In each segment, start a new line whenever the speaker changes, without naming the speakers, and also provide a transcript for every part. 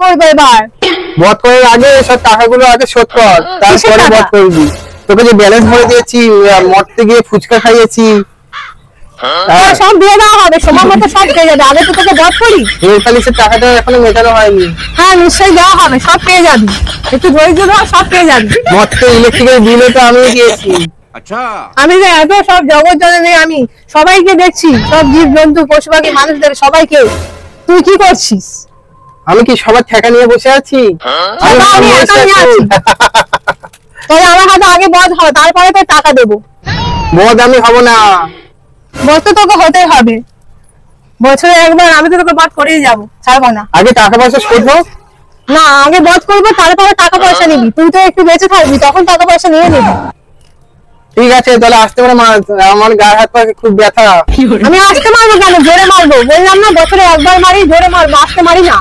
করবো এবার।
বধ করার আগে সব টাকাগুলো আগে শোধ কর, তারপরে বধ করবি। তোকে যে ব্যালেন্স ভরে দিয়েছি, মরতে গিয়ে ফুচকা খাইয়েছি,
সব দিয়ে দেওয়া হবে, সময় মতো সব পেয়ে যাবে। আগে তো তোকে বধ করি।
নেলপালিশের টাকাটা এখনো মেটানো হয়নি।
হ্যাঁ নিশ্চয়ই দেওয়া হবে, সব পেয়ে যাবি। একটু ধৈর্য ধর, সব পেয়ে যাবি।
মরতে ইলেকট্রিকের বিলও তো আমি দিয়েছি।
আমি যে এত সব জগৎ জননী, আমি সবাইকে দেখছি, সব জীব জন্তু পশু পাখি মানুষদের সবাইকে। তুই কি করছিস?
আমি কি সবার ঠেকা নিয়ে বসে আছি?
আমি একা নিয়ে আছি। তাহলে আমার হাতে আগে বধ হয়, তারপরে তো টাকা দেবো।
বধ আমি হব না।
বধ তো তোকে হতেই হবে, বছরে একবার। আমি তো তোকে বধ করেই যাবো, ছাড়বো না।
আগে টাকা পয়সা শোধ হোক।
না, আগে বধ করবো, তারপরে টাকা পয়সা নিবি। তুই তো একটু বেঁচে থাকবি, তখন টাকা পয়সা নিয়ে নিবি।
ঠিক আছে, তাহলে আসতে পারে। আমার গায়ে হাত পা খুব ব্যথা।
আমি আসতে মারবো কেন? জোরে মারবো। বললাম না বছরে একবার মারি, জোরে মারবো, আসতে মারি না।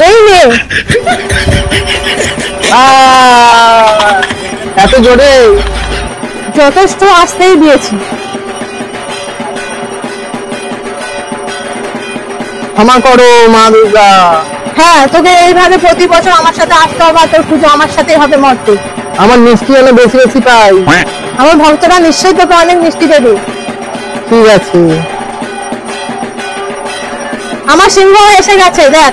এই নে।
এত জোরে?
যথেষ্ট আসতেই দিয়েছি।
ক্ষমা করো মা দুর্গা।
হ্যাঁ, তোকে এইভাবে প্রতি বছর আমার সাথে আসতে হবে, আর তোর পুজো আমার সাথেই হবে মরতে।
আমার মিষ্টি হলে বেশি বেশি পাই।
আমার ভক্তরা নিশ্চয়ই তোকে অনেক মিষ্টি দেবে।
ঠিক আছে।
আমার সিংহ এসে গেছে, দেখ।